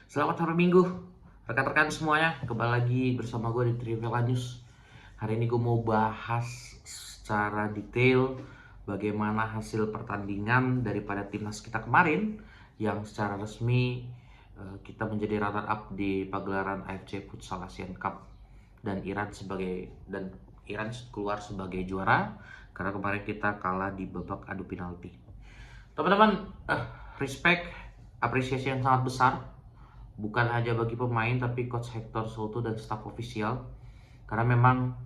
Selamat hari Minggu, rekan-rekan semuanya. Kembali lagi bersama gue di Trivela News. Hari ini gue mau bahas secara detail bagaimana hasil pertandingan daripada timnas kita kemarin yang secara resmi kita menjadi runner-up di pagelaran AFC Futsal Asian Cup dan Iran keluar sebagai juara karena kemarin kita kalah di babak adu penalti. Teman-teman, respect, apresiasi yang sangat besar bukan hanya bagi pemain tapi coach Hector Soto dan staf ofisial, karena memang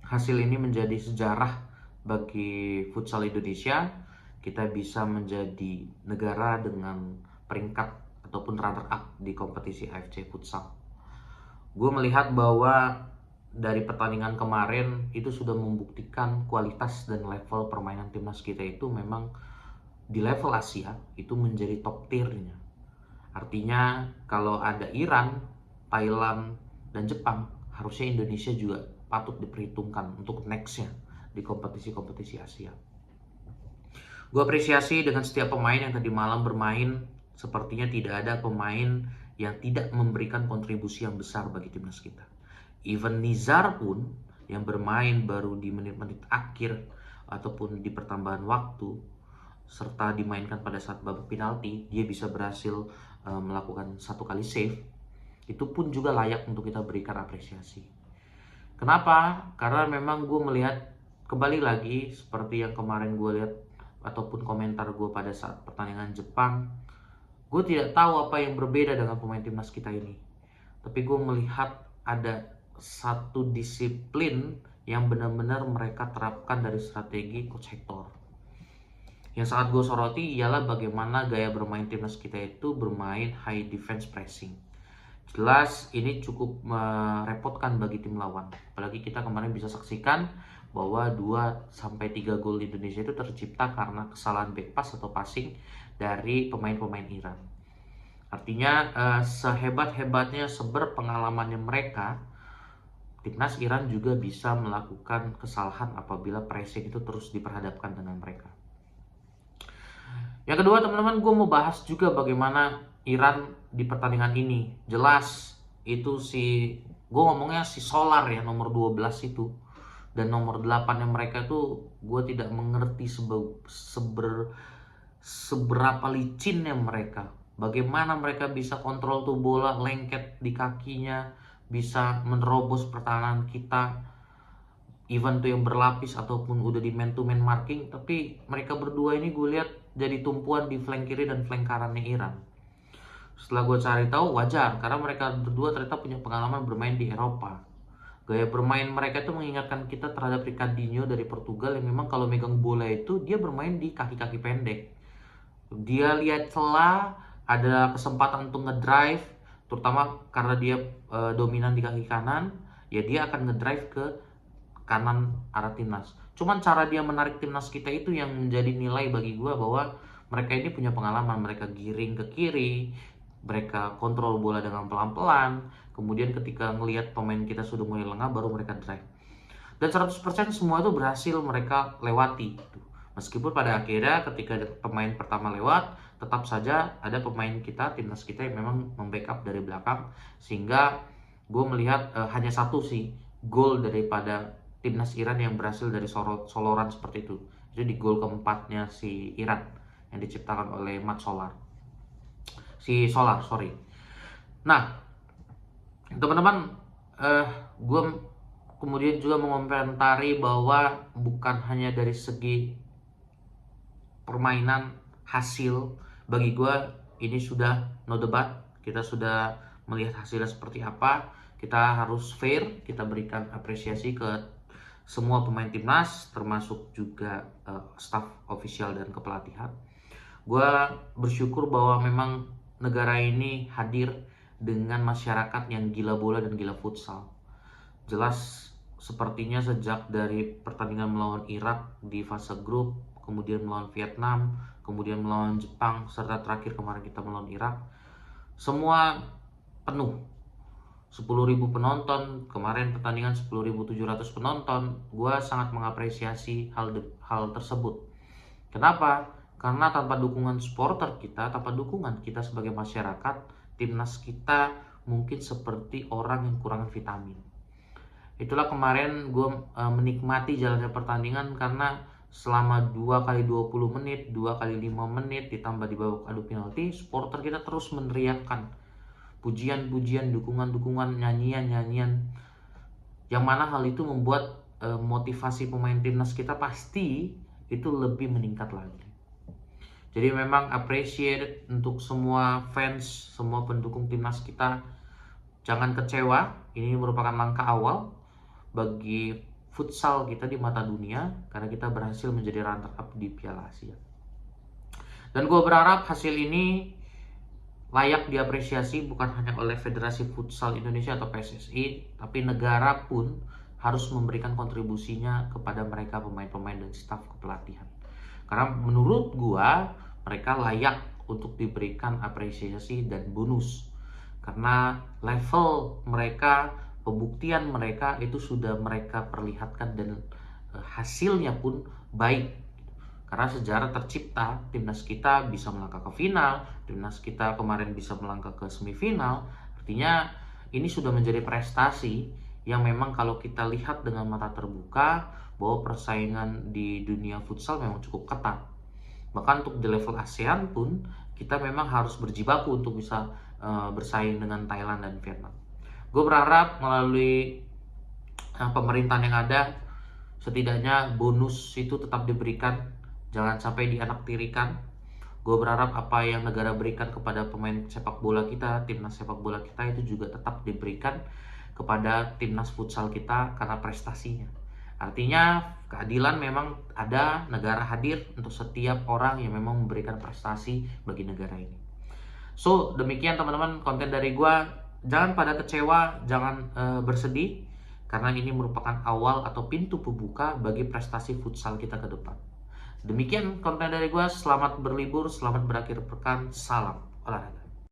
hasil ini menjadi sejarah bagi futsal Indonesia. Kita bisa menjadi negara dengan peringkat ataupun runner up di kompetisi AFC Futsal. Gue melihat bahwa dari pertandingan kemarin itu sudah membuktikan kualitas dan level permainan timnas kita itu memang di level Asia itu menjadi top tiernya. Artinya kalau ada Iran, Thailand, dan Jepang, harusnya Indonesia juga patut diperhitungkan untuk nextnya di kompetisi-kompetisi Asia. Gue apresiasi dengan setiap pemain yang tadi malam bermain. Sepertinya tidak ada pemain yang tidak memberikan kontribusi yang besar bagi timnas kita. Even Nizar pun yang bermain baru di menit-menit akhir ataupun di pertambahan waktu serta dimainkan pada saat babak penalti, dia bisa berhasil melakukan satu kali save. Itu pun juga layak untuk kita berikan apresiasi. Kenapa? Karena memang gue melihat kembali lagi seperti yang kemarin gue lihat ataupun komentar gue pada saat pertandingan Jepang, gue tidak tahu apa yang berbeda dengan pemain timnas kita ini. Tapi gue melihat ada satu disiplin yang benar-benar mereka terapkan dari strategi coach Hector. Yang sangat gue soroti ialah bagaimana gaya bermain timnas kita itu bermain high defense pressing. Jelas ini cukup merepotkan bagi tim lawan. Apalagi kita kemarin bisa saksikan bahwa 2-3 gol Indonesia itu tercipta karena kesalahan back pass atau passing dari pemain-pemain Iran. Artinya sehebat-hebatnya, seberpengalamannya mereka, timnas Iran juga bisa melakukan kesalahan apabila pressing itu terus diperhadapkan dengan mereka. Yang kedua, teman-teman, gue mau bahas juga bagaimana Iran di pertandingan ini. Jelas itu gue ngomongnya si Solar ya, nomor 12 itu. Dan nomor 8 yang mereka itu gue tidak mengerti seberapa licinnya mereka. Bagaimana mereka bisa kontrol tuh bola, lengket di kakinya, bisa menerobos pertahanan kita. Even tuh yang berlapis ataupun udah di man to man marking, tapi mereka berdua ini gue lihat jadi tumpuan di flank kiri dan flank kanannya Iran. Setelah gue cari tahu, wajar karena mereka berdua ternyata punya pengalaman bermain di Eropa. Gaya bermain mereka itu mengingatkan kita terhadap Ricardinho dari Portugal yang memang kalau megang bola itu dia bermain di kaki-kaki pendek. Dia lihat celah, ada kesempatan untuk ngedrive, terutama karena dia dominan di kaki kanan, ya dia akan ngedrive ke kanan arah timnas. Cuman cara dia menarik timnas kita itu yang menjadi nilai bagi gue bahwa mereka ini punya pengalaman. Mereka giring ke kiri, mereka kontrol bola dengan pelan-pelan, kemudian ketika ngelihat pemain kita sudah mulai lengah baru mereka drive. Dan 100% semua itu berhasil mereka lewati. Meskipun pada akhirnya ketika pemain pertama lewat, tetap saja ada pemain kita, timnas kita yang memang membackup dari belakang, sehingga gue melihat hanya satu sih gol daripada timnas Iran yang berhasil dari soloran seperti itu. Itu di gol keempatnya si Iran yang diciptakan oleh Mat Solar. Sorry. Nah, teman-teman, gue kemudian juga mengomentari bahwa bukan hanya dari segi permainan hasil, bagi gue ini sudah no debat. Kita sudah melihat hasilnya seperti apa. Kita harus fair, kita berikan apresiasi ke semua pemain timnas, termasuk juga staf ofisial dan kepelatihan. Gue bersyukur bahwa memang negara ini hadir dengan masyarakat yang gila bola dan gila futsal. Jelas sepertinya sejak dari pertandingan melawan Irak di fase grup, kemudian melawan Vietnam, kemudian melawan Jepang, serta terakhir kemarin kita melawan Irak, semua penuh. 10.000 penonton, kemarin pertandingan 10.700 penonton. Gue sangat mengapresiasi hal tersebut. Kenapa? Karena tanpa dukungan supporter kita, tanpa dukungan kita sebagai masyarakat, timnas kita mungkin seperti orang yang kurang vitamin. Itulah kemarin gue menikmati jalannya pertandingan karena selama 2 kali 20 menit, 2 kali 5 menit ditambah di babak adu penalti, supporter kita terus meneriakkan pujian-pujian, dukungan-dukungan, nyanyian-nyanyian, yang mana hal itu membuat motivasi pemain timnas kita pasti itu lebih meningkat lagi. Jadi memang appreciate untuk semua fans, semua pendukung timnas kita. Jangan kecewa, ini merupakan langkah awal bagi futsal kita di mata dunia karena kita berhasil menjadi runner up di Piala Asia. Dan gue berharap hasil ini layak diapresiasi bukan hanya oleh Federasi Futsal Indonesia atau PSSI, tapi negara pun harus memberikan kontribusinya kepada mereka pemain-pemain dan staf kepelatihan. Karena menurut gua mereka layak untuk diberikan apresiasi dan bonus. Karena level mereka, pembuktian mereka itu sudah mereka perlihatkan dan hasilnya pun baik. Karena sejarah tercipta, timnas kita bisa melangkah ke final, timnas kita kemarin bisa melangkah ke semifinal. Artinya ini sudah menjadi prestasi yang memang kalau kita lihat dengan mata terbuka bahwa persaingan di dunia futsal memang cukup ketat. Bahkan untuk di level ASEAN pun kita memang harus berjibaku untuk bisa bersaing dengan Thailand dan Vietnam. Gue berharap melalui pemerintahan yang ada setidaknya bonus itu tetap diberikan, jangan sampai dianaktirikan. Gue berharap apa yang negara berikan kepada pemain sepak bola kita, timnas sepak bola kita itu juga tetap diberikan kepada timnas futsal kita karena prestasinya. Artinya keadilan memang ada, negara hadir untuk setiap orang yang memang memberikan prestasi bagi negara ini. So demikian teman-teman konten dari gue. Jangan pada kecewa, jangan bersedih, karena ini merupakan awal atau pintu pembuka bagi prestasi futsal kita ke depan. Demikian konten dari gue, selamat berlibur, selamat berakhir pekan, salam olahraga.